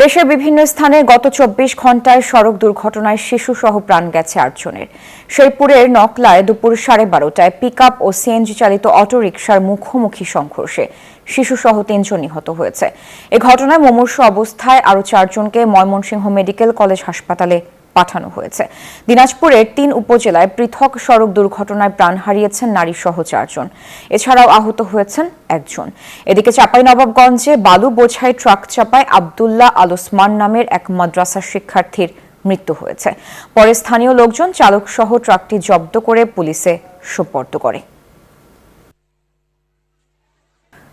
দেশের বিভিন্ন স্থানে গত ২৪ ঘন্টায় সড়ক দুর্ঘটনায় শিশুসহ প্রাণ গেছে ৮ জনের। শেরপুরের নকলায় দুপুর 12:30টায় পিকআপ ও সিএনজি চালিত অটোরিকশার মুখোমুখি সংঘর্ষে শিশুসহ ৩ জন নিহত হয়েছে। এ ঘটনায় মুমূর্ষু অবস্থায় আরও ৪ জনকে ময়মনসিংহ মেডিকেল কলেজ হাসপাতালে পাঠানো হয়েছে। দিনাজপুরের ৩ উপজেলায় পৃথক সড়ক দুর্ঘটনায় প্রাণ হারিয়েছেন নারীসহ ৪ জন। এছাড়াও আহত হয়েছেন ১ জন। এদিকে চাঁপাইনবাবগঞ্জে বালু বোঝাই ট্রাক চাপায় আব্দুল্লাহ আল ওসমান নামের এক মাদ্রাসার শিক্ষার্থীর মৃত্যু হয়েছে। পরে স্থানীয় লোকজন চালকসহ ট্রাকটি জব্দ করে পুলিশে সোপর্দ করে।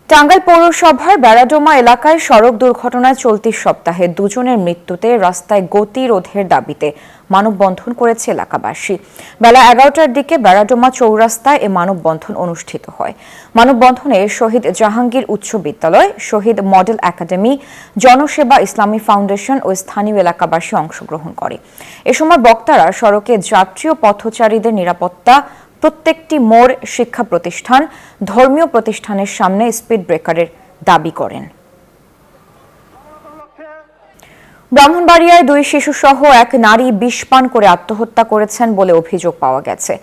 টাঙ্গাইল পৌরসভার বেড়াডোমা এলাকায় সড়ক দুর্ঘটনায় চলতি সপ্তাহে ২ জনের মৃত্যুতে রাস্তায় গতি রোধের দাবিতে মানববন্ধন করেছে এলাকাবাসী। বেলা ১১টার দিকে বেড়াডোমা চৌরাস্তায় এ মানববন্ধন অনুষ্ঠিত হয়। মানববন্ধনে শহীদ জাহাঙ্গীর উচ্চ বিদ্যালয়, শহীদ মডেল একাডেমি, জনসেবা ইসলামী ফাউন্ডেশন ও স্থানীয় এলাকাবাসী অংশগ্রহণ করে। এ সময় বক্তারা সড়কে যাত্রী ও পথচারীদের নিরাপত্তা, প্রত্যেকটি মোড়, শিক্ষা প্রতিষ্ঠান, ধর্মীয় প্রতিষ্ঠানের সামনে স্পিড ব্রেকারের দাবি করেন। ব্রাহ্মণবাড়িয়ায় ২ শিশুসহ এক নারী বিষ পান করে আত্মহত্যা করেছেন বলে অভিযোগ পাওয়া গেছে।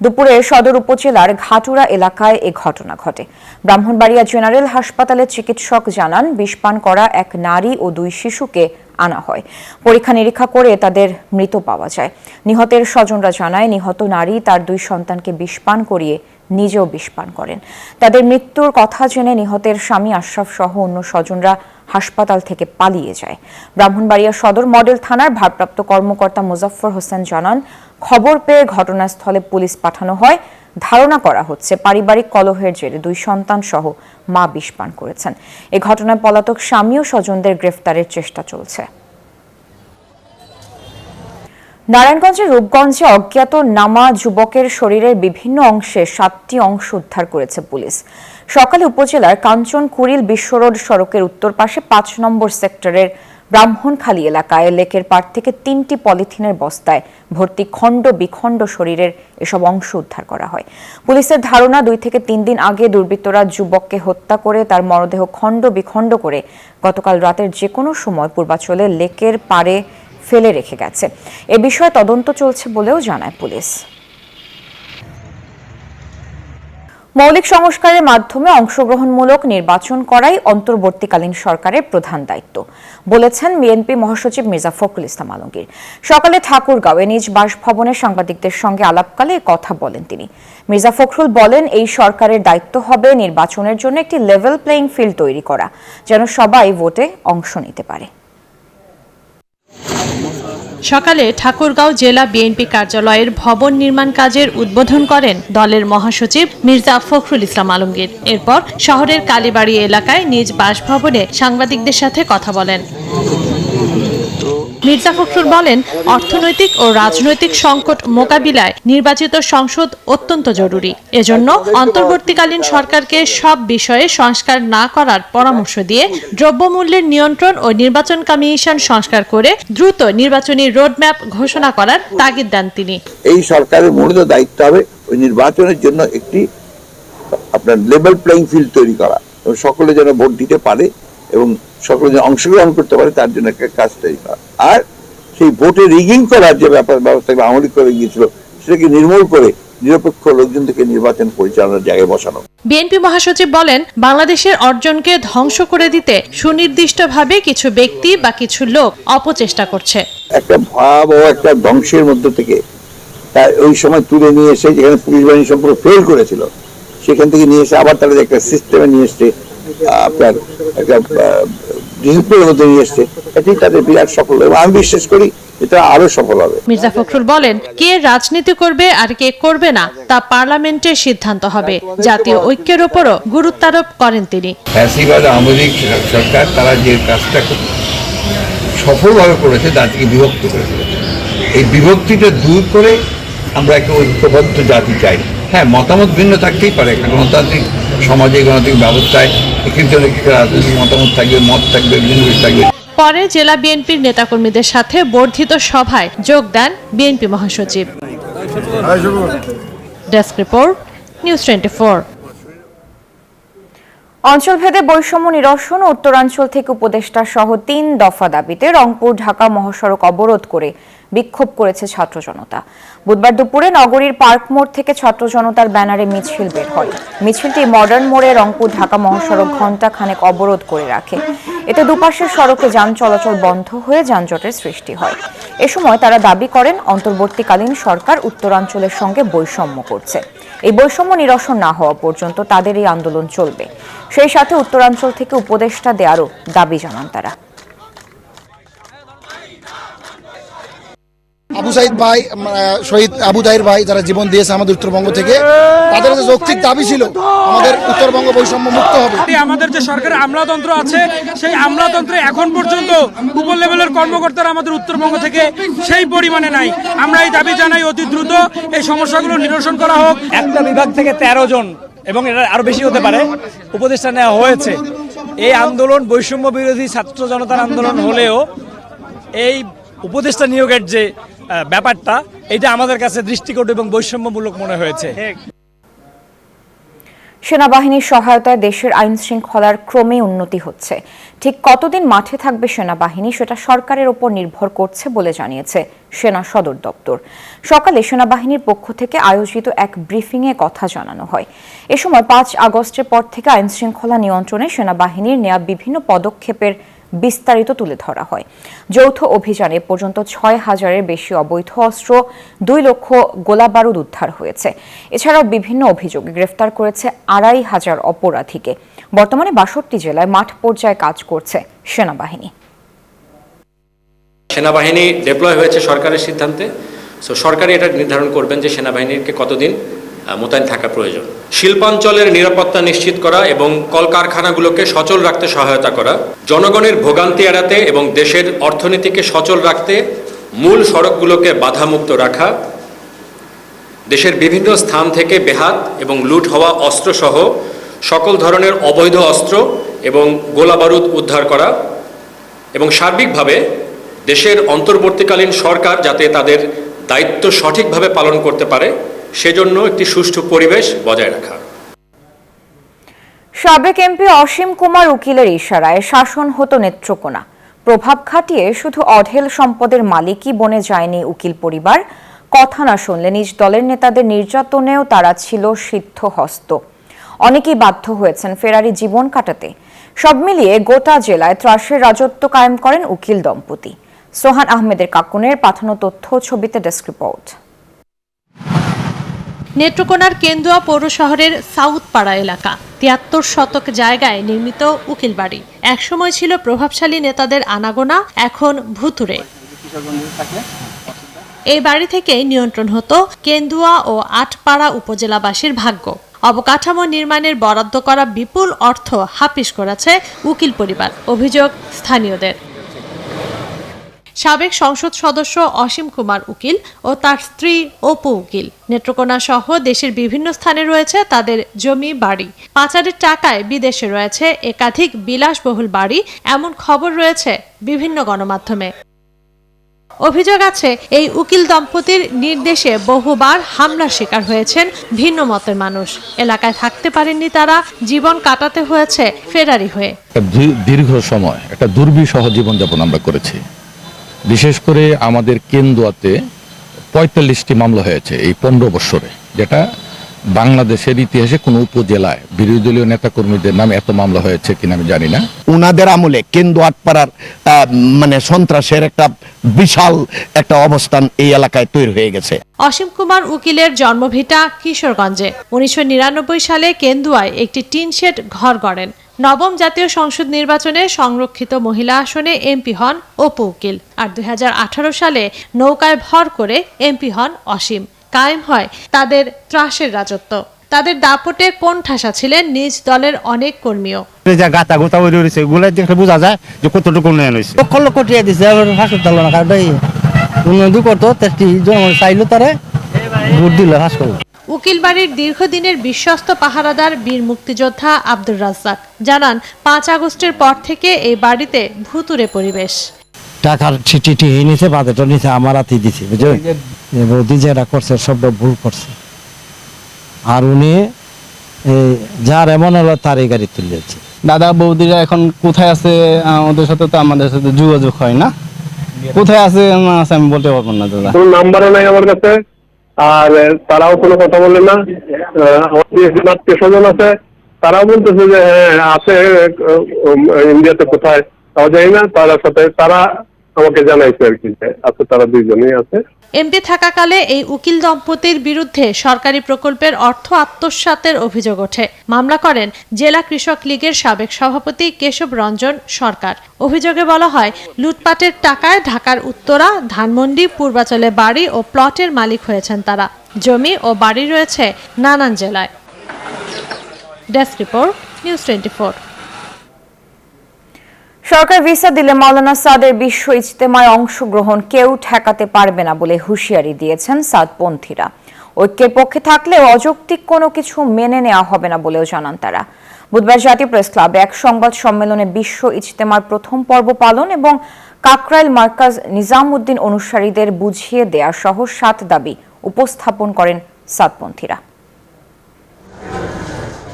দুপুরে সদর উপজেলার ঘাটুরা এলাকায় এ ঘটনা ঘটে। ব্রাহ্মণবাড়িয়া জেনারেল হাসপাতালের চিকিৎসক জানান, বিষ পান করা এক নারী ও ২ শিশুকে আনা হয়। পরীক্ষা নিরীক্ষা করে তাদের মৃত পাওয়া যায়। নিহতের স্বজনরা জানায়, নিহত নারী তার ২ সন্তানকে বিষ পান করিয়ে নিজেও বিষ পান করেন। তাদের মৃত্যুর কথা জেনে নিহতের স্বামী আশরাফ সহ অন্য স্বজনরা হাসপাতাল থেকে পালিয়ে যায়। ব্রাহ্মণবাড়িয়া সদর মডেল থানার ভারপ্রাপ্ত কর্মকর্তা মোজাফফর হোসেন জানান, খবর পেয়ে ঘটনাস্থলে পুলিশ পাঠানো হয়। ধারণা করা হচ্ছে পারিবারিক কলহের জেরে ২ সন্তান সহ মা বিষ পান করেছেন। এ ঘটনায় পলাতক স্বামী ও স্বজনদের গ্রেফতারের চেষ্টা চলছে। নারায়ণগঞ্জের রূপগঞ্জে অজ্ঞাত নামা যুবকের শরীরের বিভিন্ন অংশে 7টি অংশ উদ্ধার করেছে পুলিশ। সকালে উপজেলার কাঞ্চন কুড়িল বিশ্বরোড সড়কের উত্তর পাশে ৫ নম্বর সেক্টরের ব্রাহ্মণখালী এলাকায় লেকের পাড় থেকে 3টি পলিথিনের বস্তায় ভর্তি খণ্ড বিখণ্ড শরীরের এসব অংশ উদ্ধার করা হয়। পুলিশের ধারণা, 2 থেকে 3 দিন আগে দুর্বৃত্তরা যুবককে হত্যা করে তার মরদেহ খণ্ড বিখণ্ড করে গতকাল রাতের যে কোনো সময় পূর্বাঞ্চলে লেকের পাড়ে ফেলে রেখে গেছে। এ বিষয়ে তদন্ত চলছে বলেও জানায় পুলিশ। মৌলিক সংস্কারের মাধ্যমে অংশগ্রহণমূলক নির্বাচন করাই অন্তর্বর্তীকালীন সরকারের প্রধান দায়িত্ব বলেছেন বিএনপি মহাসচিব মির্জা ফখরুল ইসলাম আলমগীর। সকালে ঠাকুরগাঁওয়ে নিজ বাসভবনে সাংবাদিকদের সঙ্গে আলাপকালে কথা বলেন তিনি। মির্জা ফখরুল বলেন, এই সরকারের দায়িত্ব হবে নির্বাচনের জন্য একটি লেভেল প্লেইং ফিল্ড তৈরি করা, যেন সবাই ভোটে অংশ নিতে পারে। সকালে ঠাকুরগাঁও জেলা বিএনপি কার্যালয়ের ভবন নির্মাণ কাজের উদ্বোধন করেন দলের মহাসচিব মির্জা ফখরুল ইসলাম আলমগীর। এরপর শহরের কালীবাড়ি এলাকায় নিজ বাসভবনে সাংবাদিকদের সাথে কথা বলেন। মির্জা ফখরুল বলেন, অর্থনৈতিক ও রাজনৈতিক সংকট মোকাবিলায় নির্বাচিত সংসদ অত্যন্ত জরুরি। এজন্য অন্তর্বর্তীকালীন সরকারকে সব বিষয়ে সংস্কার না করার পরামর্শ দিয়ে দ্রব্যমূল্যের নিয়ন্ত্রণ ও নির্বাচন কমিশন সংস্কার করে দ্রুত নির্বাচনী রোডম্যাপ ঘোষণা করার তাগিদ দেন তিনি। এই সরকারের মূলত দায়িত্ব হবে ওই নির্বাচনের জন্য একটি আপনার লেভেল প্লেইং ফিল্ড তৈরি করা, এবং সকলে যেন ভোট দিতে পারে এবং সকলে যেন অংশগ্রহণ করতে পারে, তার জন্য একটা কাজ তৈরি করা। আর সেই ভোটে রিগিং করার যে ব্যবস্থা আমলি করে গিয়েছিল, সেটাকে নির্মূল করে নিরপেক্ষ লোকজন থেকে নির্বাচন পরিচালনার জায়গায় বসানো। বিএনপি মহাসচিব বলেন, বাংলাদেশের অর্জনকে ধ্বংস করে দিতে সুনির্দিষ্টভাবে কিছু ব্যক্তি বা কিছু লোক অপচেষ্টা করছে। একটা ভয়াবহ একটা ধ্বংসের মধ্যে থেকে ওই সময় তুলে নিয়ে এসে, যেখানে পুলিশ বাহিনী সম্পূর্ণ ফেল করেছিল, সেখান থেকে নিয়ে এসে আবার তাদের একটা সিস্টেমে নিয়ে এসছে, আপনার একটা ডিসিপ্লিনের মধ্যে নিয়ে এসছে। এটাই তাদের বিরাট সফল, এবং আমি বিশ্বাস করি এটা আরো সফল হবে। মির্জা ফখরুল বলেন, কে রাজনীতি করবে আর কে করবে না তা পার্লামেন্টের সিদ্ধান্ত হবে। জাতীয় ঐক্যের উপরও গুরুত্ব আরোপ করেন তিনি। ফ্যাসিবাদ আওয়ামী লীগ সরকার তারা যে কাজটা খুব সফলভাবে করেছে, তার থেকে বিভক্ত করেছে। এই বিভক্তিটা দূর করে আমরা একটা ঐক্যবদ্ধ জাতি চাই। হ্যাঁ, মতামত ভিন্ন থাকতেই পারে, একটা গণতান্ত্রিক সমাজে, গণতান্ত্রিক ব্যবস্থায় একজন রাজনৈতিক মতামত থাকবে, মত থাকবে, ভিন্ন থাকবে। পরে জেলা বিএনপির নেতাকর্মীদের সাথে বর্ধিত সভায় যোগ দেন বিএনপি মহাসচিব। Desk report, news 24। অঞ্চলভেদে বৈষম্য নিরসন ও উত্তরাঞ্চল থেকে উপদেষ্টা সহ ৩ দফা দাবিতে রংপুর ঢাকা মহাসড়ক অবরোধ করে বিক্ষোভ করেছে ছাত্র জনতা। বুধবার দুপুরে নগরীর পার্ক মোড় থেকে ছাত্র জনতার ব্যানারে মিছিল বের হয়। মিছিলটি মডার্ন মোড়ে রংপুর ঢাকা মহাসড়ক ঘণ্টা খানেক অবরোধ করে রাখে। এতে দুপাশের সড়কে যান চলাচল বন্ধ হয়ে যানজটের সৃষ্টি হয়। এ সময় তারা দাবি করেন অন্তর্বর্তীকালীন সরকার উত্তরাঞ্চলের সঙ্গে বৈষম্য করছে। এই বৈষম্য নিরসন না হওয়া পর্যন্ত তাদের এই আন্দোলন চলবে। সেই সাথে উত্তরাঞ্চল থেকে উপদেষ্টা দেওয়ারও দাবি জানান তারা। আবু সাইদ ভাই, শহীদ আবু তাহির ভাই যারা জীবন দিয়েছে আমাদের উত্তরবঙ্গ থেকে, তাদের যে যৌক্তিক দাবি ছিল আমাদের উত্তরবঙ্গ বৈষম্য মুক্ত হবে। আমাদের যে সরকারের আমলাতন্ত্র আছে সেই আমলাতন্ত্রে এখন পর্যন্ত উপর লেভেলের কর্মকর্তারা আমাদের উত্তরবঙ্গ থেকে সেই পরিমাণে নাই। আমরা এই দাবি জানাই অতি দ্রুত এই সমস্যাগুলো নিরসন করা হোক। একটা বিভাগ থেকে 13 জন এবং এটা আরো বেশি হতে পারে উপদেষ্টা নেওয়া হয়েছে। এই আন্দোলন বৈষম্য বিরোধী ছাত্র জনতার আন্দোলন হলেও এই উপদেষ্টা নিয়োগের যে ব্যাপারটা এটা আমাদের কাছে দৃষ্টিকটু এবং বৈষম্যমূলক মনে হয়েছে। সেনাবাহিনীর সহায়তায় দেশের আইন শৃঙ্খলার ক্রমে উন্নতি হচ্ছে। ঠিক কতদিন মাঠে থাকবে সেনাবাহিনী সেটা সরকারের উপর নির্ভর করছে বলে জানিয়েছে সেনা সদর দপ্তর। সকালে সেনাবাহিনীর পক্ষ থেকে আয়োজিত এক ব্রিফিংয়ে কথা জানানো হয়। এ সময় 5 আগস্টের পর থেকে আইন শৃঙ্খলা নিয়ন্ত্রণে সেনাবাহিনীর নেওয়া বিভিন্ন পদক্ষেপের বিস্তারিত তুলে ধরা হয়। যৌথ অভিযানে পর্যন্ত 6000-এর বেশি অবৈধ অস্ত্র, 2 লক্ষ গোলাবারুদ উদ্ধার হয়েছে। এছাড়াও বিভিন্ন অভিযোগে গ্রেফতার করেছে 2500 অপরাধীকে। বর্তমানে 62 জেলায় মাঠ পর্যায়ে কাজ করছে সেনাবাহিনী। সেনাবাহিনী ডেপ্লয় হয়েছে সরকারের সিদ্ধান্তে। সরকারই এটা নির্ধারণ করবেন যে সেনাবাহিনীকে কতদিন মোতায়েন থাকা প্রয়োজন। শিল্পাঞ্চলের নিরাপত্তা নিশ্চিত করা এবং কলকারখানাগুলোকে সচল রাখতে সহায়তা করা, জনগণের ভোগান্তি এড়াতে এবং দেশের অর্থনীতিকে সচল রাখতে মূল সড়কগুলোকে বাধামুক্ত রাখা, দেশের বিভিন্ন স্থান থেকে বেহাত এবং লুট হওয়া অস্ত্রসহ সকল ধরনের অবৈধ অস্ত্র এবং গোলাবারুদ উদ্ধার করা এবং সার্বিকভাবে দেশের অন্তর্বর্তীকালীন সরকার যাতে তাদের দায়িত্ব সঠিকভাবে পালন করতে পারে সেজন্য একটি সুষ্ঠু পরিবেশ বজায় রাখা। সাবেক এমপি অসীম কুমার উকিলের ইশারায় শাসন হতো নেত্রকোনা। প্রভাব খাটিয়ে শুধু অঢেল সম্পদের মালিকই বনে যায়নি উকিল পরিবার। কথা না শুনলে নিজ দলের নেতাদের নির্যাতনেও তারা ছিল সিদ্ধহস্ত। অনেকেই বাধ্য হয়েছেন ফেরারি জীবন কাটাতে। সব মিলিয়ে গোটা জেলায় ত্রাসের রাজত্ব কায়েম করেন উকিল দম্পতি। সোহান আহমেদের কাকুনের পাঠানো তথ্য ছবিতে ডেস্ক রিপোর্ট। নেত্রকোনার কেন্দুয়া পৌর শহরের সাউথ পাড়া এলাকা 73 শতক জায়গায় নির্মিত উকিল বাড়ি একসময় ছিল প্রভাবশালী নেতাদের আনাগোনা, এখন ভুতুড়ে। এই বাড়ি থেকে নিয়ন্ত্রণ হতো কেন্দুয়া ও আটপাড়া উপজেলাবাসীর ভাগ্য। অবকাঠামো নির্মাণের বরাদ্দ করা বিপুল অর্থ হাফিস করেছে উকিল পরিবার, অভিযোগ স্থানীয়দের। সাবেক সংসদ সদস্য অসীম কুমার উকিল ও তার স্ত্রী অপু উকিল নেত্রকোনা সহ দেশের বিভিন্ন স্থানে রয়েছে তাদের জমি বাড়ি। পাচারের টাকায় বিদেশে রয়েছে একাধিক বিলাসবহুল বাড়ি, এমন খবর রয়েছে বিভিন্ন গণমাধ্যমে। অভিযোগ আছে এই উকিল দম্পতির নির্দেশে বহুবার হামলার শিকার হয়েছেন ভিন্ন মতের মানুষ। এলাকায় থাকতে পারেননি তারা, জীবন কাটাতে হয়েছে ফেরারি হয়ে। দীর্ঘ সময় একটা দুর্বিষহ জীবনযাপন আমরা করেছি। বিশেষ করে আমাদের কেন্দুয়াতে 45টি মামলা হয়েছে এই 15 বছরে, যেটা বাংলাদেশের ইতিহাসে কোনো উপজেলায় বিরোধী দলীয় নেতাকর্মীদের নামে এত মামলা হয়েছে কিনা আমি জানি না। উনাদের আমলে কেন্দুয়া আটপাড়ার মানে সন্ত্রাসের একটা বিশাল একটা অবস্থান এই এলাকায় তৈরি হয়ে গেছে। অসীম কুমার উকিলের জন্মভিটা কিশোরগঞ্জে। 1999 সালে কেন্দুয়ায় একটি টিন শেড ঘর গড়েন। নবম জাতীয় সংসদ নির্বাচনে সংরক্ষিত মহিলা আসনে এমপি হন অপু উকিল। আর 2018 সালে নৌকায় ভর করে এমপি হন অসীম। কায়েম হয় তাদের ত্রাসের রাজত্ব। তাদের দাপটে কোণঠাসা ছিলেন নিজ দলের অনেক কর্মীও। গাতা গোতা ওই রয়েছে, এগুলো দেখে বোঝা যায় যে কতটুকু উন্নয়ন হয়েছে। লক্ষ লক্ষ টাকা দিচ্ছে হাসপাতাল না, কারণ উন্নয়ন করতো চাইলো তারা ভোট দিল হাসপাতাল। উকিল বাড়ির দীর্ঘদিনের বিশ্বস্ত পাহারাদার বীর মুক্তিযোদ্ধা আব্দুর রাজ্জাক জানান, 5 আগস্টের পর থেকে এই বাড়িতে ভুতুড়ে পরিবেশ। টাকার চিঠি নিচে বাজেট নিচে আমার হাতে দিছে, বুঝলেন? বৌদি যেটা করছে সবটা ভুল করছে। আর উনি যার এমন হলো তারই গাড়ি তুলে যাচ্ছে। দাদা বৌদিরা এখন কোথায় আছে ওদের সাথে তো আমাদের সাথে যোগাযোগ হয় না, কোথায় আছে না আছে আমি বলতে পারবো না দাদা। কোনো নাম্বারও নাই আমার কাছে, আর তারাও কোনো কথা বলে না। আমার আত্মীয় স্বজন আছে, তারাও বলতেছে যে হ্যাঁ আছে ইন্ডিয়াতে কোথায়, তাও জানি না। তার সাথে তারা আমাকে জানাইছে আর কি যে আছে, তারা দুইজনই আছে। এমপি থাকাকালে এই উকিল দম্পতির বিরুদ্ধে সরকারি প্রকল্পের অর্থ আত্মসাতের অভিযোগ ওঠে। মামলা করেন জেলা কৃষক লীগের সাবেক সভাপতি কেশব রঞ্জন সরকার। অভিযোগে বলা হয়, লুটপাটের টাকায় ঢাকার উত্তরা, ধানমন্ডি, পূর্বাচলে বাড়ি ও প্লটের মালিক হয়েছেন তারা। জমি ও বাড়ি রয়েছে নানান জেলায়। Desk report, news 24। সরকার ভিসা দিলে মাওলানা সাদের বিশ্ব ইজতেমায় অংশগ্রহণ কেউ ঠেকাতে পারবে না বলে হুঁশিয়ারি দিয়েছেন সাদপন্থীরা। ঐক্যের পক্ষে থাকলেও অযৌক্তিক কোনো কিছু মেনে নেওয়া হবে না বলেও জানান তারা। বুধবার জাতীয় প্রেস ক্লাবে এক সংবাদ সম্মেলনে বিশ্ব ইজতেমার প্রথম পর্ব পালন এবং কাকরাইল মার্কাজ নিজামউদ্দিন অনুসারীদের বুঝিয়ে দেয়া সহ 7 দাবি উপস্থাপন করেন সাদপন্থীরা।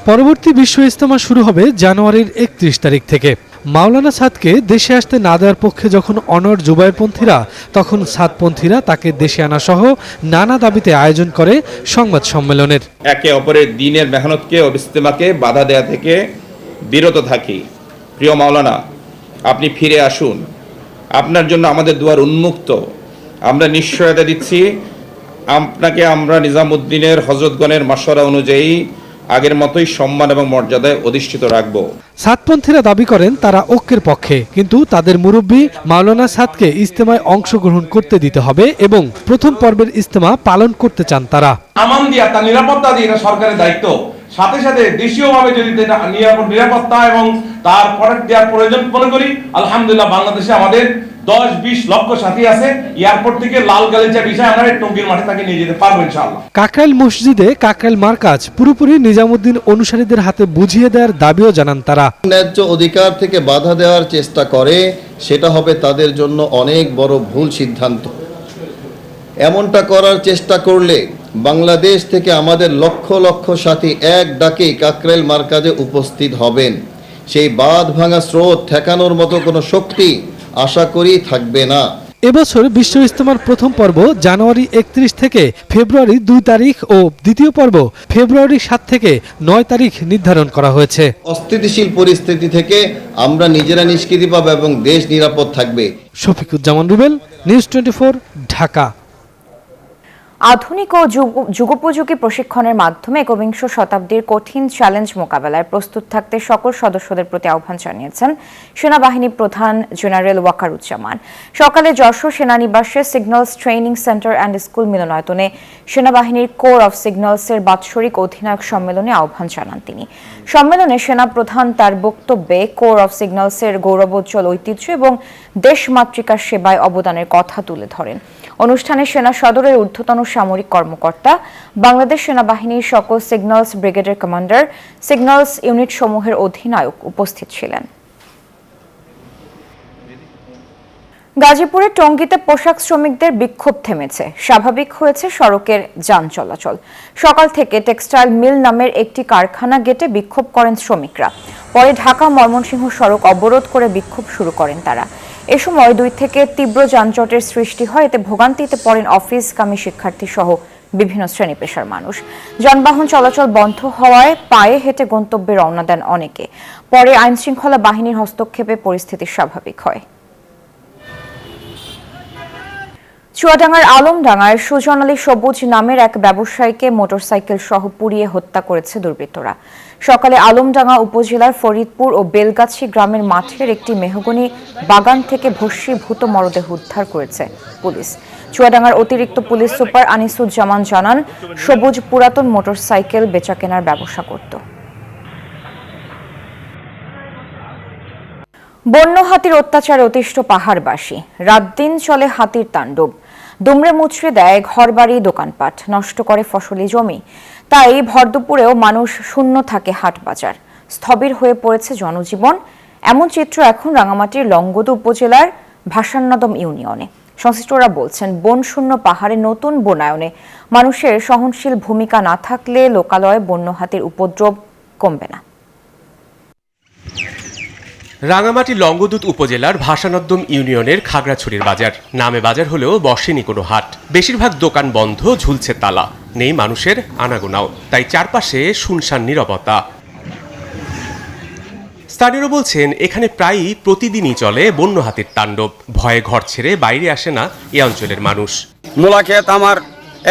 পরবর্তী বিশ্ব ইজতেমা শুরু হবে জানুয়ারির 31 তারিখ থেকে। মাওলানা সাদকে দেশে আসতে না দেওয়ার পক্ষে যখন অনড় জুবায়েরপন্থীরা, তখন সাদপন্থীরা তাকে দেশে আনা সহ নানা দাবিতে আয়োজন করে সংবাদ সম্মেলনের। একে অপরের দ্বীনের মেহনতকে ও ইজতেমাকে বাধা দেয়া থেকে বিরত থাকি। প্রিয় মাওলানা, আপনি ফিরে আসুন, আপনার জন্য আমাদের দুয়ার উন্মুক্ত। আমরা নিশ্চয়তা দিচ্ছি আপনাকে আমরা নিজামউদ্দিনের হযরতগণের মাশওয়ারা অনুযায়ী আগের মতোই সম্মান এবং মর্যাদায় অধিষ্ঠিত রাখব। সাদপন্থীরা দাবি করেন তারা ঐক্যের পক্ষে, কিন্তু তাদের মুরব্বী মাওলানা সাদকে ইজতেমায় অংশগ্রহণ করতে দিতে হবে এবং প্রথম পর্বের ইজতেমা পালন করতে চান তারা। আমান দিয়া তার নিরাপত্তা দিয়ে এটা সরকারের দায়িত্ব। সাথে সাথে দেশীয়ভাবে যদি নিরাপত্তা এবং তার প্রোডাক্ট দেওয়ার প্রয়োজন মনে করি, আলহামদুলিল্লাহ বাংলাদেশে আমাদের 10-20 লক্ষ সাথী আছে। এয়ারপোর্ট থেকে লাল গালিচা বিষয় আমরা টঙ্গীর মাঠে তাকে নিয়ে যেতে পারবো ইনশাআল্লাহ। কাকরাইল মসজিদে কাকরাইল মার্কাজ পুরোপুরি নিজামউদ্দিন অনুসারীদের হাতে বুঝিয়ে দেওয়ার দাবিও জানান তারা। ন্যায্য অধিকার থেকে বাধা দেওয়ার চেষ্টা করে, সেটা হবে তাদের জন্য অনেক বড় ভুল সিদ্ধান্ত। এমনটা করার চেষ্টা করলে বাংলাদেশ থেকে আমাদের লক্ষ লক্ষ সাথী এক ডাকে কাকরাইল মার্কাজে উপস্থিত হবেন। সেই বাঁধ ভাঙা স্রোত ঠেকানোর মতো কোনো শক্তি আশা করি থাকবে না। এবছর বিশ্ব ইজতেমার প্রথম পর্ব জানুয়ারি 31 থেকে ফেব্রুয়ারি 2 তারিখ ও দ্বিতীয় পর্ব ফেব্রুয়ারি 7 থেকে 9 তারিখ নির্ধারণ করা হয়েছে। অস্থিতিশীল পরিস্থিতি থেকে আমরা নিজেরা নিষ্কৃতি পাবো এবং দেশ নিরাপদ থাকবে। শফিকুজ্জামান রুবেল, নিউজ 24, ঢাকা। আধুনিক ও যুগোপযোগী প্রশিক্ষণের মাধ্যমে একবিংশ শতাব্দীর কঠিন চ্যালেঞ্জ মোকাবেলায় প্রস্তুত থাকতে সকল সদস্যদের প্রতি আহ্বান জানিয়েছেন সেনাবাহিনী প্রধান জেনারেল ওয়াকারুজ্জামান। সকালে যশোর সেনানিবাসে signals training centre and school মিলনায়তনে সেনাবাহিনীর কোর অফ সিগন্যালসের বাৎসরিক অধিনায়ক সম্মেলনে আহ্বান জানান তিনি। সম্মেলনে সেনা প্রধান তার বক্তব্যে কোর অফ সিগন্যালসের গৌরবোজ্জ্বল ঐতিহ্য এবং দেশমাতৃকার সেবায় অবদানের কথা তুলে ধরেন। অনুষ্ঠানে সেনা সদরের ঊর্ধ্বতন সামরিক কর্মকর্তা, বাংলাদেশ সেনাবাহিনীর সকল সিগন্যালস ব্রিগেডের কমান্ডার, সিগন্যালস ইউনিট সমূহের অধিনায়ক উপস্থিত ছিলেন। গাজীপুরে টঙ্গীতে পোশাক শ্রমিকদের বিক্ষোভ থেমেছে, স্বাভাবিক হয়েছে সড়কের যান চলাচল। সকাল থেকে টেক্সটাইল মিল নামের একটি কারখানা গেটে বিক্ষোভ করেন শ্রমিকরা। পরে ঢাকা ময়মনসিংহ সড়ক অবরোধ করে বিক্ষোভ শুরু করেন তারা। এ সময় 2 থেকে তীব্র যানজটের সৃষ্টি হয়। এতে ভোগান্তিতে পড়েন অফিসগামী শিক্ষার্থী সহ বিভিন্ন শ্রেণী পেশার মানুষ। যানবাহন চলাচল বন্ধ হওয়ায় পায়ে হেঁটে গন্তব্যে রওনা দেন অনেকে। পরে আইনশৃঙ্খলা বাহিনীর হস্তক্ষেপে পরিস্থিতি স্বাভাবিক হয়। চুয়াডাঙ্গার আলমডাঙ্গায় সুজন আলী সবুজ নামের এক ব্যবসায়ীকে মোটরসাইকেল সহ পুড়িয়ে হত্যা করেছে দুর্বৃত্তরা। সকালে আলমডাঙ্গা উপজেলার ফরিদপুর ও বেলগাছি গ্রামের মাঠের একটি মেহগনি বাগান থেকে ভস্মীভূত মরদেহ উদ্ধার করেছে পুলিশ। চুয়াডাঙ্গার অতিরিক্ত পুলিশ সুপার আনিসুজ্জামান জানান, সবুজ পুরাতন মোটরসাইকেল বেচাকেনার ব্যবসা করত। বন্য হাতির অত্যাচারে অতিষ্ঠ পাহাড়বাসী। রাত দিন চলে হাতির তাণ্ডব। দুমড়ে মুচড়ে দেয় ঘরবাড়ি, দোকানপাট, নষ্ট করে ফসলি জমি। তাই ভরদুপুরেও মানুষ শূন্য থাকে হাট বাজার। স্থবির হয়ে পড়েছে জনজীবন। এমন চিত্র এখন রাঙামাটির লংগদু উপজেলার ভাসান্নদম ইউনিয়নে। সংশ্লিষ্টরা বলছেন, বনশূন্য পাহাড়ে নতুন বনায়নে মানুষের সহনশীল ভূমিকা না থাকলে লোকালয়ে বন্য হাতির উপদ্রব কমবে না। রাঙামাটি লংগদুত উপজেলার ভাষানদ্যম ইউনিয়নের খাগড়াছড়ির বাজার নামে বাজার হলেও বসেনি কোনো হাট। বেশিরভাগ দোকান বন্ধ, ঝুলছে তালা, নেই মানুষের আনাগোনাও, তাই চারপাশে শুনশান নীরবতা। স্থানীয়রা বলছেন, এখানে প্রায়ই প্রতিদিনই চলে বন্য হাতির তাণ্ডব। ভয়ে ঘর ছেড়ে বাইরে আসে না এ অঞ্চলের মানুষ। মূলা ক্ষেত আমার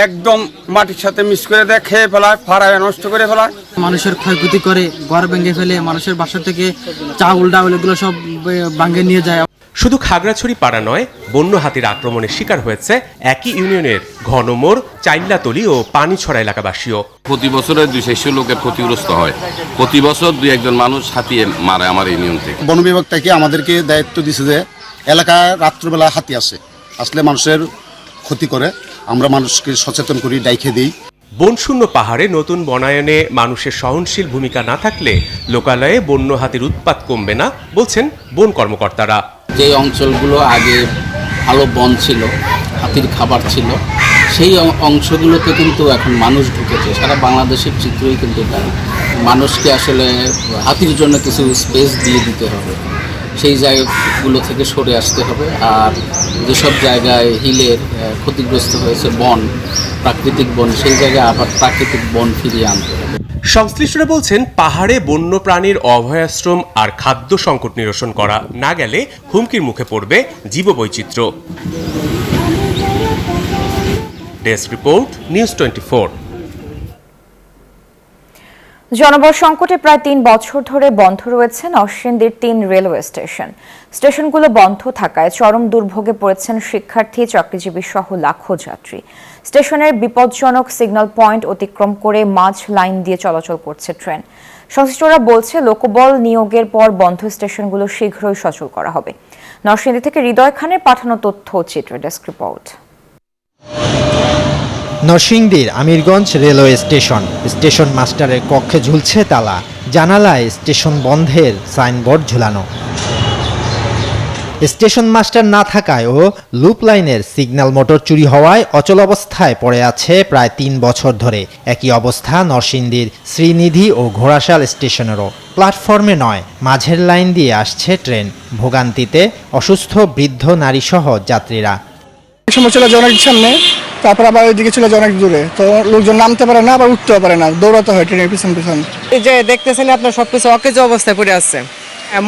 একদম মাটির সাথে মিক্স করে দেয়, খেয়ে ফেলায়, ফাড়ায় নষ্ট করে ফেলায়, মানুষের ক্ষয়ক্ষতি করে, ঘর ভেঙে ফেলে, মানুষের বাসা থেকে চাউল ডাউল এগুলো সব ভাঙে নিয়ে যায়। শুধু খাগড়াছড়ি পাড়া নয়, বন্য হাতির আক্রমণের শিকার হয়েছে একই ইউনিয়নের ঘনমোর, চাইল্লাতলি ও পানিছড়া এলাকাবাসীও। প্রতি বছরে 200 লোকের ক্ষতিগ্রস্ত হয়। প্রতি বছর 2-1 মানুষ হাতিয়ে মারে আমার ইউনিয়ন থেকে। বন বিভাগ থেকে আমাদেরকে দায়িত্ব দিয়েছে যে এলাকায় রাত্রবেলা হাতি আসলে মানুষের ক্ষতি করে, আমরা মানুষকে সচেতন করি, ডাইকে দিই। বনশূন্য পাহাড়ে নতুন বনায়নে মানুষের সহনশীল ভূমিকা না থাকলে লোকালয়ে বন্য হাতির উৎপাত কমবে না বলছেন বন কর্মকর্তারা। যে অঞ্চলগুলো আগে ভালো বন ছিল, হাতির খাবার ছিল, সেই অংশগুলোতে কিন্তু এখন মানুষ ঢুকেছে। সারা বাংলাদেশের চিত্রই কিন্তু তাই। মানুষকে আসলে হাতির জন্য কিছু স্পেস দিয়ে দিতে হবে, সেই জায়গাগুলো থেকে সরে আসতে হবে। আর যেসব জায়গায় হিলের ক্ষতিগ্রস্ত হয়েছে বন, প্রাকৃতিক বন, সেই জায়গায় আবার প্রাকৃতিক বন ফিরিয়ে আনতে হবে। সংশ্লিষ্টরা বলছেন, পাহাড়ে বন্য প্রাণীর অভয়াশ্রম আর খাদ্য সংকট নিরসন করা না গেলে হুমকির মুখে পড়বে জীববৈচিত্র্য। Desk report, news 24। জনবল সংকটে প্রায় 3 বছর ধরে বন্ধ রয়েছে নরসিংদীর 3 রেলওয়ে স্টেশন। স্টেশনগুলো বন্ধ থাকায় চরম দুর্ভোগে পড়েছেন শিক্ষার্থী, চাকরিজীবী সহ লাখো যাত্রী। স্টেশনের বিপজ্জনক সিগন্যাল পয়েন্ট অতিক্রম করে মাঝ লাইন দিয়ে চলাচল করছে ট্রেন। সংশ্লিষ্টরা বলছে, লোকবল নিয়োগের পর বন্ধ স্টেশনগুলো শীঘ্রই সচল করা হবে। নরসিংদী থেকে হৃদয় খানের পাঠানো তথ্য ও চিত্র। Desk report. নরসিংদীর আমিরগঞ্জ রেলওয়ে স্টেশন। স্টেশন মাস্টারের কক্ষে ঝুলছে তালা, জানালায় স্টেশন বন্ধের সাইনবোর্ড ঝুলানো। স্টেশন মাস্টার না থাকায় ও লুপ লাইনের সিগন্যাল মোটর চুরি হওয়ায় অচল অবস্থায় পড়ে আছে প্রায় 3 বছর ধরে। একই অবস্থা নরসিংদীর শ্রীনিধি ও ঘোড়াশাল স্টেশনেরও। প্ল্যাটফর্মে নয়, মাঝের লাইন দিয়ে আসছে ট্রেন। ভোগান্তিতে অসুস্থ বৃদ্ধ নারীসহ যাত্রীরা। সময় চলে যায় অনেক সামনে, তারপর আবার ওইদিকে চলে যায় অনেক দূরে, তো লোকজন নামতে পারে না, আবার উঠতেও পারে না, দৌড়াতে হয় ট্রেনের পিছন পিছন। এই যে দেখতেছেন আপনার সবকিছু অকেজ অবস্থায় পড়ে আছে।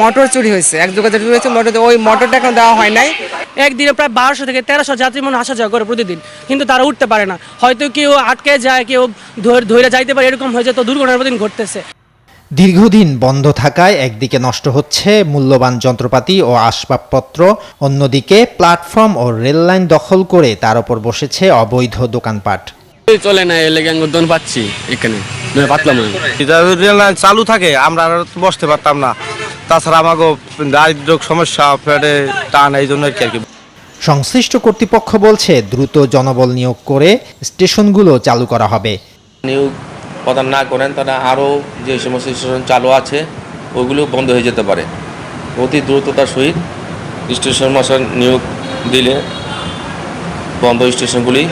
মোটর চুরি হয়েছে, এক জায়গায় চুরি হয়েছে মোটর, ওই মোটরটা এখন দেওয়া হয় নাই। একদিনে প্রায় 1200 থেকে 1300 যাত্রী মনে আসা যাওয়া করে প্রতিদিন, কিন্তু তারা উঠতে পারে না। হয়তো কেউ আটকে যায়, কেউ ধরে যাইতে পারে, এরকম হয়ে যায়। তো দুর্ঘটনা প্রতিদিন ঘটতেছে। দীর্ঘদিন বন্ধ থাকায় একদিকে নষ্ট হচ্ছে মূল্যবান যন্ত্রপাতি ও আসবাবপত্র, অন্যদিকে প্ল্যাটফর্ম ও রেল লাইন দখল করে তার উপর বসেছে অবৈধ দোকানপাট। চলে না, এলে দোকান পাচ্ছি এখানে পাতলাম। রেল লাইন চালু থাকে আমরা বসতে পারতাম না, তাছাড়া আমাকে দারিদ্র সমস্যা, ফ্ল্যাটে টান, এই জন্য আর কি। সংশ্লিষ্ট কর্তৃপক্ষ বলছে, দ্রুত জনবল নিয়োগ করে স্টেশনগুলো চালু করা হবে। নিয়োগ প্রদান না করেন তারা আরও যে সমস্ত স্টেশন চালু আছে ওগুলো বন্ধ হয়ে যেতে পারে। অতি দ্রুততার সহিত স্টেশন মাস্টার নিয়োগ দিলে বন্ধ স্টেশনগুলি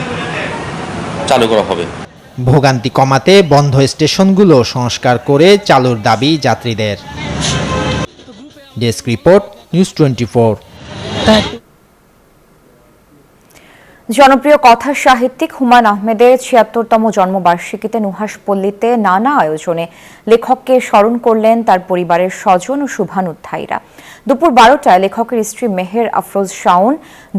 চালু করা হবে। ভোগান্তি কমাতে বন্ধ স্টেশনগুলো সংস্কার করে চালুর দাবি যাত্রীদের। Desk report, news 24। জনপ্রিয় কথা সাহিত্যিক হুমায়ূন আহমেদের ৭৬তম জন্মবার্ষিকীতে নুহাশপল্লীতে নানা আয়োজনে লেখককে স্মরণ করলেন তার পরিবারের স্বজন ও শুভানুধ্যায়ীরা। দুপুর 12টায় লেখকের স্ত্রী মেহের আফরোজ শাওন,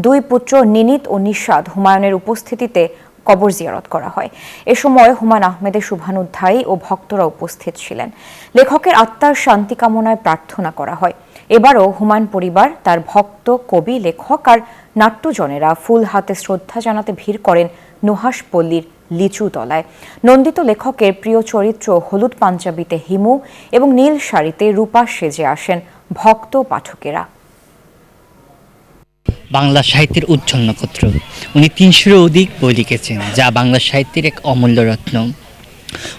2 পুত্র নিনিত ও নিশাদ হুমায়ূনের উপস্থিতিতে কবর জিয়ারত করা হয়। এ সময় হুমায়ূন আহমেদের শুভানুধ্যায়ী ও ভক্তরা উপস্থিত ছিলেন। লেখকের আত্মার শান্তি কামনায় প্রার্থনা করা হয়। এবারও হুমায়ূন পরিবার, তার ভক্ত, কবি, লেখক আর নাট্যজনেরা ফুল হাতে শ্রদ্ধা জানাতে ভিড় করেন নুহাশপল্লীর লিচু তলায়। নন্দিত লেখকের প্রিয় চরিত্র হলুদ পাঞ্জাবিতে হিমু এবং নীল শাড়িতে রূপা সেজে আসেন ভক্ত পাঠকেরা। বাংলা সাহিত্যের উজ্জ্বল নক্ষত্র। উনি 300-এরও অধিক বই লিখেছেন, যা বাংলা সাহিত্যের এক অমূল্য রত্ন।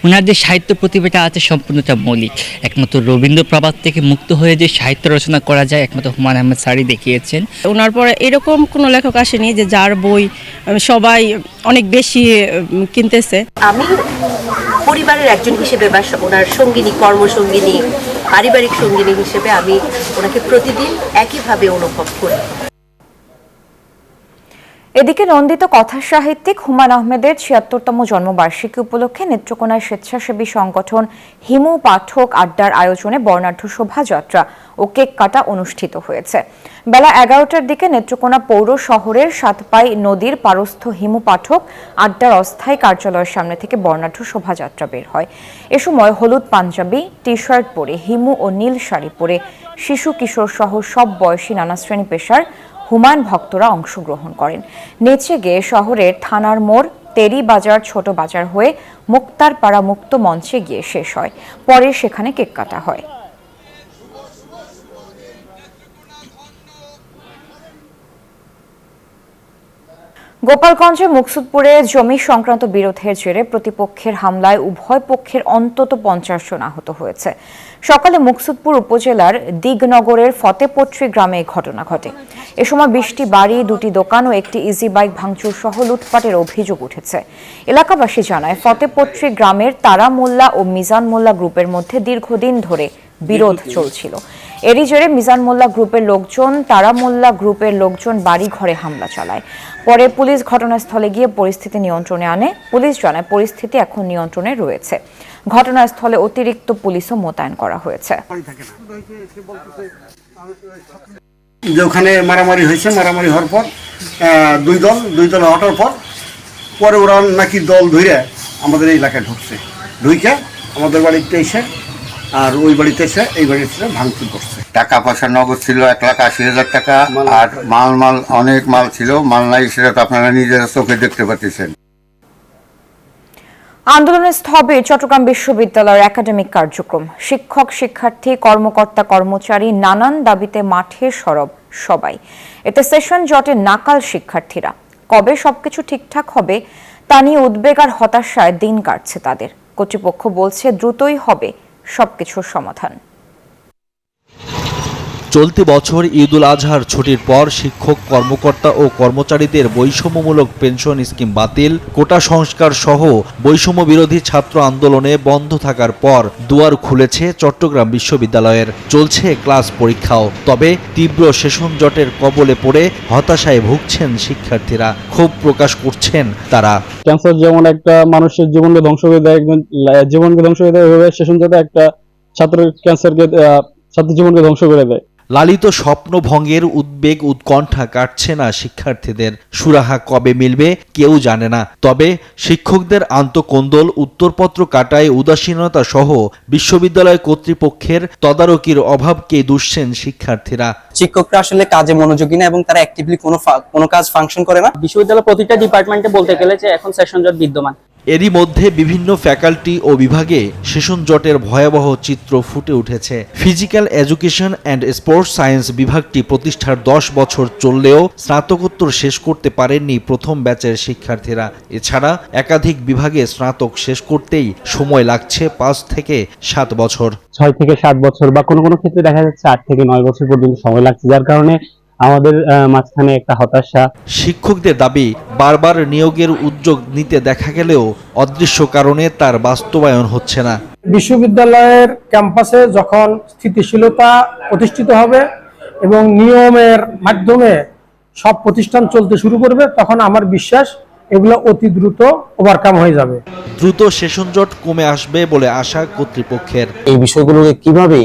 ওনার যে সাহিত্য প্রতিভাটা আছে সম্পূর্ণটা মৌলিক। একমাত্র রবীন্দ্রপ্রবাদ থেকে মুক্ত হয়ে যে সাহিত্য রচনা করা যায় একমাত্র হুমায়ুন আহমেদ স্যারই দেখিয়েছেন। ওনার পরে এরকম কোনো লেখক আসেনি যে যার বই সবাই অনেক বেশি কিনতেছে। আমি পরিবারের একজন হিসেবে বা ওনার সঙ্গিনী, কর্মসঙ্গিনী, পারিবারিক সঙ্গিনী হিসেবে আমি ওনাকে প্রতিদিন একইভাবে অনুভব করি। এদিকে নন্দিত কথা সাহিত্যিক হুমায়ুন আহমেদের ৭৬তম জন্মবার্ষিকী উপলক্ষে নেত্রকোনার স্বেচ্ছাসেবী সংগঠন হিমু পাঠক আড্ডার আয়োজনে বর্ণাঢ্য শোভাযাত্রা ও কেক কাটা অনুষ্ঠিত হয়েছে। বেলা ১১টার দিকে নেত্রকোনা পৌর শহরের সাতপাই নদীর পারস্থ হিমু পাঠক আড্ডার অস্থায়ী কার্যালয়ের সামনে থেকে বর্ণাঢ্য শোভাযাত্রা বের হয়। এ সময় হলুদ পাঞ্জাবি, টি শার্ট পরে, হিমু ও নীল শাড়ি পরে শিশু কিশোর সহ সব বয়সী নানা শ্রেণী পেশার হুমায়ুন ভক্তরা অংশগ্রহণ করেন। নেচে গিয়ে শহরের থানার মোড়, তেরি বাজার, ছোট বাজার হয়ে মুক্তারপাড়া মুক্ত মঞ্চে গিয়ে শেষ হয়। পরে সেখানে কেক কাটা হয়। গোপালগঞ্জের মুকসুদপুরে জমি সংক্রান্ত বিরোধের জেরে প্রতিপক্ষের হামলায় উভয় পক্ষের অন্তত ৫০ জন আহত হয়েছে। সকালে মুকসুদপুর উপজেলার দিগনগরের ফতেপট্রি গ্রামে ঘটনা ঘটে। এ সময় ২০টি বাড়ি, ২টি দোকান ও একটি ইজি বাইক ভাঙচুর সহ লুটপাটের অভিযোগ উঠেছে। এলাকাবাসী জানায়, ফতেপট্রি গ্রামের তারা মোল্লা ও মিজান মোল্লা গ্রুপের মধ্যে দীর্ঘদিন ধরে বিরোধ চলছিল। এরই জেরে মিজান মোল্লা গ্রুপের লোকজন তারা মোল্লা গ্রুপের লোকজন বাড়ি ঘরে হামলা চালায়। পরে পুলিশ ঘটনাস্থলে গিয়ে পরিস্থিতি নিয়ন্ত্রণে আনে। পুলিশ জানায়, পরিস্থিতি এখন নিয়ন্ত্রণে রয়েছে। ঘটনাস্থলে অতিরিক্ত পুলিশও মোতায়েন করা হয়েছে। যে ওখানে মারামারি হয়েছে, মারামারি হওয়ার পর দুই দল হটার পর পরে ওরা নাকি দল ধরে আমাদের এই এলাকায় ঢুকছে, ঢুকে আমাদের বাড়িতে এসে আর ওই বাড়িতে এসে এই বাড়িতে ভাঙচুর করছে। টাকা পয়সা নগদ ছিল ১,৮০,০০০ টাকা, আর মাল অনেক মাল ছিল। মাল নাই সেটা তো আপনারা নিজেরা চোখে দেখতে পাচ্ছেন। আন্দোলনের স্থবে চট্টগ্রাম বিশ্ববিদ্যালয়ের একাডেমিক কার্যক্রম। শিক্ষক, শিক্ষার্থী, কর্মকর্তা, কর্মচারী নানান দাবিতে মাঠে সরব সবাই। এতে সেশন জটে নাকাল শিক্ষার্থীরা। কবে সবকিছু ঠিকঠাক হবে তা নিয়ে উদ্বেগ আর হতাশায় দিন কাটছে তাদের। কর্তৃপক্ষ বলছে দ্রুতই হবে সবকিছুর সমাধান। চলতি বছর ঈদুল আজহার ছুটির পর শিক্ষক, কর্মকর্তা ও কর্মচারীদের বৈষম্যমূলক পেনশন স্কিম বাতিল, কোটা সংস্কার সহ বৈষম্য বিরোধী ছাত্র আন্দোলনে বন্ধ থাকার পর দুয়ার খুলেছে চট্টগ্রাম বিশ্ববিদ্যালয়ের। চলছে ক্লাস পরীক্ষাও। তবে তীব্র সেশন জটের কবলে পড়ে হতাশায় ভুগছেন শিক্ষার্থীরা। ক্ষোভ প্রকাশ করছেন তারা। ক্যান্সার যেমন একটা মানুষের জীবনকে ধ্বংস করে দেয়, জীবনকে ধ্বংস করে দেয়, এভাবে সেশন জটে একটা ছাত্রের ক্যান্সারকে ছাত্র জীবনকে ধ্বংস করে দেয়। লালিত স্বপ্ন ভঙ্গের উদ্বেগ, উৎকণ্ঠা কাটছে না শিক্ষার্থীদের। সুরাহা কবে মিলবে কেউ জানে না। তবে শিক্ষকদের আন্তঃকোন্দল, উত্তরপত্র কাটায় উদাসীনতা সহ বিশ্ববিদ্যালয় কর্তৃপক্ষের তদারকির অভাবকে দুষছেন শিক্ষার্থীরা। শিক্ষকরা আসলে কাজে মনোযোগী না এবং তারা অ্যাক্টিভলি কোনো কাজ ফাংশন করে না। বিশ্ববিদ্যালয় প্রতিটা ডিপার্টমেন্টে বলতে গেলে যে এখন সেশন জট বিদ্যমান। এরই মধ্যে বিভিন্ন ফ্যাকাল্টি ও বিভাগে সেশন জটের ভয়াবহ চিত্র ফুটে উঠেছে। Physical education and sports science বিভাগটি প্রতিষ্ঠার ১০ বছর চললেও স্নাতকোত্তর শেষ করতে পারেননি প্রথম ব্যাচের শিক্ষার্থীরা। এছাড়া একাধিক বিভাগে স্নাতক শেষ করতেই সময় লাগছে ৫ থেকে ৭ বছর। ৬ থেকে ৭ বছর বা কোনো কোনো ক্ষেত্রে দেখা যাচ্ছে ৮ থেকে ৯ বছর পর্যন্ত সময় লাগছে, যার কারণে আমাদের মাঝখানে একটা হতাশা। শিক্ষকদের দাবি, বারবার নিয়োগের উদ্যোগ নিতে দেখা গেলেও অদৃশ্য কারণে তার বাস্তবায়ন হচ্ছে না। বিশ্ববিদ্যালয়ের ক্যাম্পাসে যখন স্থিতিশীলতা প্রতিষ্ঠিত হবে এবং নিয়মের মাধ্যমে সব প্রতিষ্ঠান চলতে শুরু করবে, তখন আমার বিশ্বাস এগুলো অতি দ্রুত ওভারকাম হয়ে যাবে। দ্রুত সেশন জট কমে আসবে বলে আশা কর্তৃপক্ষের। এই বিষয়গুলোকে কিভাবে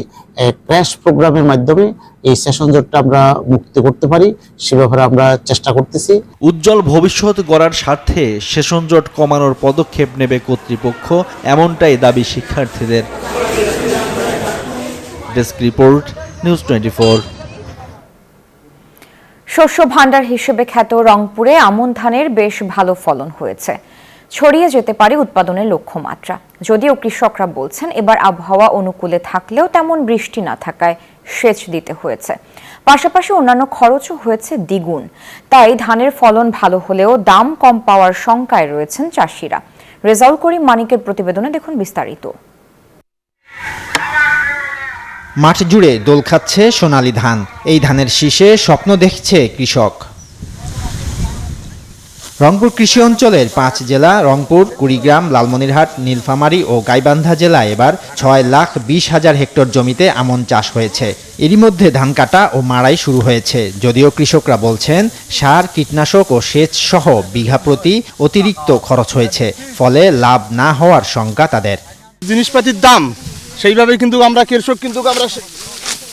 ক্র্যাশ প্রোগ্রামের মাধ্যমে এই সেশন জটটা আমরা মুক্তি করতে পারি সে ব্যাপারে আমরা চেষ্টা করতেছি। উজ্জ্বল ভবিষ্যৎ গড়ার স্বার্থে সেশন জট কমানোর পদক্ষেপ নেবে কর্তৃপক্ষ, এমনটাই দাবি শিক্ষার্থীদের। Desk report, news 24। শস্য ভাণ্ডার হিসেবে খ্যাত রংপুরে আমন ধানের বেশ ভালো ফলন হয়েছে। ছড়িয়ে যেতে পারে উৎপাদনের লক্ষ্যমাত্রা। যদিও কৃষকরা বলছেন এবার আবহাওয়া অনুকূলে থাকলেও তেমন বৃষ্টি না থাকায় সেচ দিতে হয়েছে। পাশাপাশি অন্যান্য খরচও হয়েছে দ্বিগুণ। তাই ধানের ফলন ভালো হলেও দাম কম পাওয়ার শঙ্কায় রয়েছেন চাষিরা। রেজাউল করিম মানিকের প্রতিবেদনে দেখুন বিস্তারিত। মাঠ জুড়ে দোল খাচ্ছে সোনালী ধান। এই ধানের শীষে স্বপ্ন দেখছে কৃষক। রংপুর কৃষি অঞ্চলের 5 জেলা রংপুর, কুড়িগ্রাম, লালমনিরহাট, নীলফামারী ও গাইবান্ধা জেলায় এবার 6,20,000 হেক্টর জমিতে আমন চাষ হয়েছে। এরই মধ্যে ধান কাটা ও মাড়াই শুরু হয়েছে। যদিও কৃষকরা বলছেন সার, কীটনাশক ও সেচ সহ বিঘা প্রতি অতিরিক্ত খরচ হয়েছে, ফলে লাভ না হওয়ার শঙ্কা তাদের। জিনিসপাতির দাম সেইভাবে কিন্তু আমরা কৃষক কিন্তু আমরা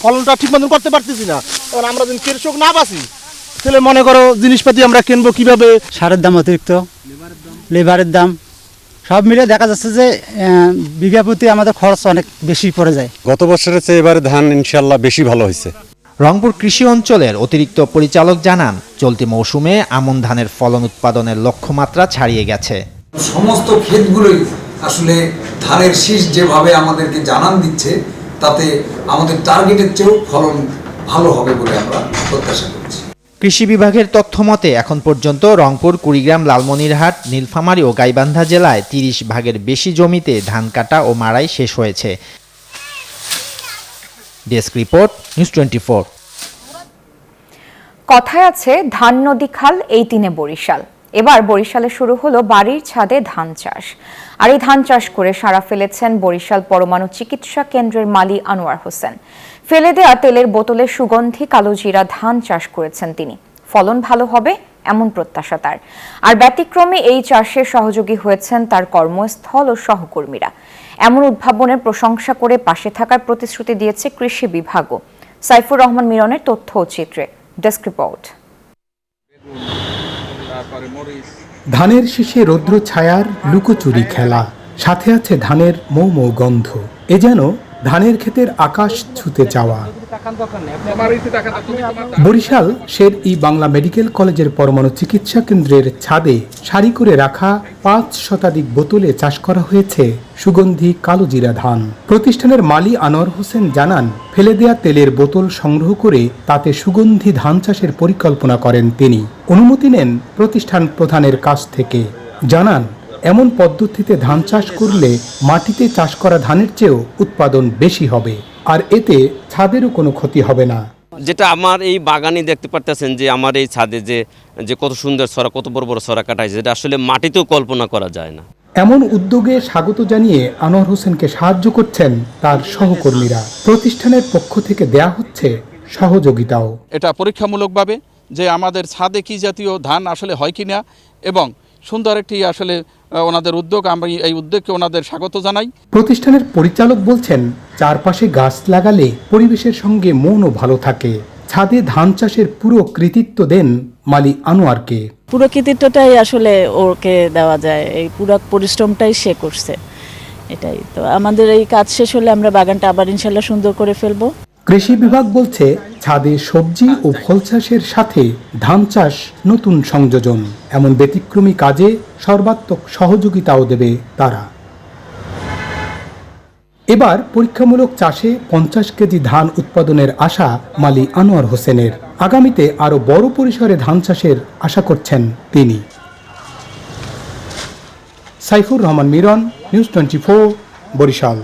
ফলনটা ঠিক মতন করতে পারতেছি না। কারণ আমরা যদি কৃষক না বাঁচি তাহলে মনে করো জিনিসপাতি আমরা কিনবো কিভাবে? সারের দাম অতিরিক্ত, লেবারের দাম সব মিলে দেখা যাচ্ছে যে বিঘা প্রতি আমাদের খরচ অনেক বেশি পড়ে যায়। গত বছরের চেয়ে এবারে ধান ইনশাল্লাহ বেশি ভালো হয়েছে। রংপুর কৃষি অঞ্চলের অতিরিক্ত পরিচালক জানান, চলতি মৌসুমে আমন ধানের ফলন উৎপাদনের লক্ষ্যমাত্রা ছাড়িয়ে গেছে। সমস্ত ক্ষেতগুলোই আসলে ধানের শীষ যেভাবে আমাদেরকে জানান দিচ্ছে, তাতে আমাদের টার্গেটের চেয়েও ফলন ভালো হবে বলে আমরা প্রত্যাশা করছি। কৃষি বিভাগের তথ্য মতে এখন পর্যন্ত রংপুর, কুড়িগ্রাম, লালমনিরহাট, নীলফামারী ও গাইবান্ধা জেলায় 30 ভাগের বেশি জমিতে ধান কাটা ও মাড়াই শেষ হয়েছে। Desk report, news 24। কথায় আছে ধান নদী খাল, এই তিনে বরিশাল। এবার বরিশালে শুরু হলো বাড়ির ছাদে ধান চাষ। আর এই ধান চাষ করে সাড়া ফেলেছেন বরিশাল পরমাণু চিকিৎসা কেন্দ্রের মালি আনোয়ার হোসেন। ফেলে দেয়া তেলের বোতলে সুগন্ধি কালোজিরা ধান চাষ করেছেন তিনি। ফলন ভালো হবে এমন প্রত্যাশা তার। আর ব্যতিক্রমে এই চাষে সহযোগী হয়েছেন তার কর্মস্থল ও সহকর্মীরা। এমন উদ্ভাবনের প্রশংসা করে পাশে থাকার প্রতিশ্রুতি দিয়েছে কৃষি বিভাগও। সাইফুর রহমান মিরনের তথ্য ও চিত্রে ডেস্ক রিপোর্ট। ধানের শীষে রৌদ্র ছায়ার লুকোচুরি খেলা, সাথে আছে ধানের মৌ মৌ গন্ধ। এ যেন ধানের ক্ষেতের আকাশ ছুতে যাওয়া। বরিশাল শের-ই বাংলা মেডিকেল কলেজের পরমাণু চিকিৎসা কেন্দ্রের ছাদে সারি করে রাখা 5 শতাধিক বোতলে চাষ করা হয়েছে সুগন্ধি কালোজিরা ধান। প্রতিষ্ঠানের মালি আনোয়ার হোসেন জানান, ফেলে দেয়া তেলের বোতল সংগ্রহ করে তাতে সুগন্ধি ধান চাষের পরিকল্পনা করেন তিনি। অনুমতি নেন প্রতিষ্ঠান প্রধানের কাছ থেকে। জানান, এমন পদ্ধতিতে ধান চাষ করলে মাটিতে চাষ করা ধানের চেয়েও উৎপাদন বেশি হবে, আর এতে ছাদেরও কোনো ক্ষতি হবে না। যেটা আমার এই বাগানে দেখতে পারতেছেন যে আমার এই ছাদে যে কত সুন্দর সরা, কত বড় বড় সরা কাটাইছে, যেটা আসলে মাটিতেও কল্পনা করা যায় না। এমন উদ্যোগে স্বাগত জানিয়ে আনোয়ার হোসেনকে সাহায্য করছেন তার সহকর্মীরা। প্রতিষ্ঠানের পক্ষ থেকে দেয়া হচ্ছে সহযোগিতাও। এটা পরীক্ষামূলকভাবে যে আমাদের ছাদে কি জাতীয় ধান আসলে হয় কিনা, এবং সুন্দর একটি আসলে ওনাদের উদ্যোগ, আমি এই উদ্যোগকে ওনাদের স্বাগত জানাই। প্রতিষ্ঠানের পরিচালক বলছেন, চারপাশে গাছ লাগালে পরিবেশের সঙ্গে মনও ভালো থাকে। ছাদে ধান চাষের পুরো কৃতিত্ব দেন মালি আনোয়ারকে। পুরো কৃতিত্বটাই আসলে ওকে দেওয়া যায়, এই পুরো পরিশ্রমটাই সে করছে। এটাই তো আমাদের এই কাজ শেষ হলে আমরা বাগানটা আবার ইনশাল্লাহ সুন্দর করে ফেলবো। কৃষি বিভাগ বলছে, ছাদে সবজি ও ফল চাষের সাথে ধান চাষ নতুন সংযোজন। এমন ব্যতিক্রমী কাজে সর্বাত্মক সহযোগিতাও দেবে তারা। এবার পরীক্ষামূলক চাষে 50 কেজি ধান উৎপাদনের আশা মালি আনোয়ার হোসেনের। আগামীতে আরো বড় পরিসরে ধান চাষের আশা করছেন তিনি। সাইফুর রহমান মিরন, নিউজ 24, বরিশাল।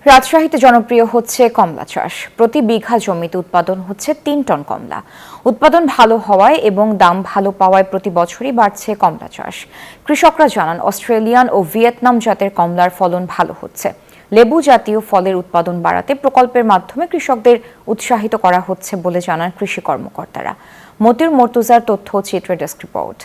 রাজশাহীতে জনপ্রিয় হচ্ছে কমলা চাষ। প্রতি বিঘা জমিতে উৎপাদন হচ্ছে 3 টন কমলা। উৎপাদন ভালো হওয়ায় এবং দাম ভালো পাওয়ায় প্রতি বছরই বাড়ছে কমলা চাষ। কৃষকরা জানান, অস্ট্রেলিয়ান ও ভিয়েতনাম জাতের কমলার ফলন ভালো হচ্ছে। লেবু জাতীয় ফলের উৎপাদন বাড়াতে প্রকল্পের মাধ্যমে কৃষকদের উৎসাহিত করা হচ্ছে বলে জানান কৃষি কর্মকর্তারা। মতিউর মর্তুজার তথ্য চিত্রে ডেস্ক রিপোর্ট।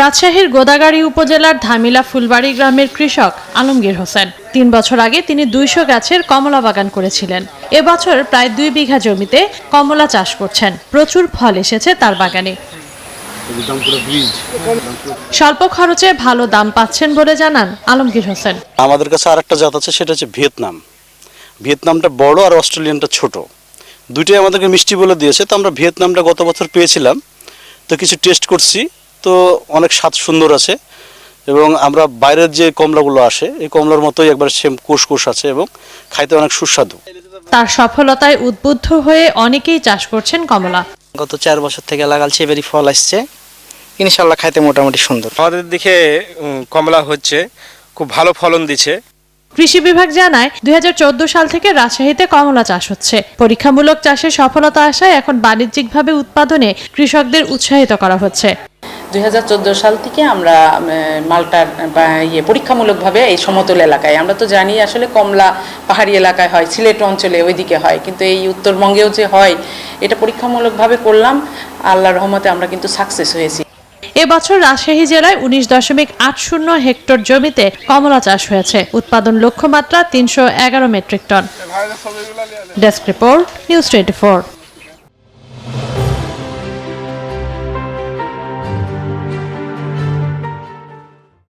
রাজশাহীর গোদাগাড়ী উপজেলার ধামিলা ফুলবাড়ি গ্রামের কৃষক আলমগীর হোসেন 3 বছর আগে তিনি 200 গাছের কমলা বাগান করেছিলেন। এবছর প্রায় 2 বিঘা জমিতে কমলা চাষ করছেন। প্রচুর ফল এসেছে তার বাগানে। স্বল্প খরচে ভালো দাম পাচ্ছেন বলে জানান আলমগীর হোসেন। আমাদের কাছে আরেকটা জাত আছে, সেটা হচ্ছে ভিয়েতনাম। ভিয়েতনামটা বড় আর অস্ট্রেলিয়ানটা ছোট, দুইটাই আমাদেরকে মিষ্টি বলে দিয়েছে। তো আমরা ভিয়েতনামটা গত বছর পেয়েছিলাম, তো কিছু টেস্ট করছি, তো অনেক স্বাদ সুন্দর আছে। এবং আমরা বাইরের যে কমলাগুলো আসে, এই কমলার মতোই একবার সেম কোষ আছে এবং খাইতে অনেক সুস্বাদু। তার সফলতায় উদ্বুদ্ধ হয়ে অনেকেই চাষ করছেন কমলা। গত 4 বছর থেকে লাগাচ্ছি, এবারই ফল আসছে। ইনশাল্লাহ খাইতে মোটামুটি সুন্দর। আমাদের দিকে কমলা হচ্ছে, খুব ভালো ফলন দিচ্ছে। কৃষি বিভাগ জানায় 2014 সাল থেকে রাজশাহীতে কমলা চাষ হচ্ছে। পরীক্ষামূলক চাষে সফলতা আসায় এখন বাণিজ্যিকভাবে উৎপাদনে কৃষকদের উৎসাহিত করা হচ্ছে। 2014 সাল থেকে আমরা মালটার পরীক্ষামূলকভাবে এই সমতল এলাকায়, আমরা তো জানি আসলে কমলা পাহাড়ি এলাকায় হয়, সিলেট অঞ্চলে ওইদিকে হয়, কিন্তু এই উত্তরবঙ্গেও যে হয় এটা পরীক্ষামূলকভাবে করলাম। আল্লাহর রহমতে আমরা কিন্তু সাকসেস হয়েছি। এবছর রাজশাহী জেলায় 19.80 হেক্টর জমিতে কমলা চাষ হয়েছে। উৎপাদন লক্ষ্যমাত্রা 311 metric ton. Desk report, news 24।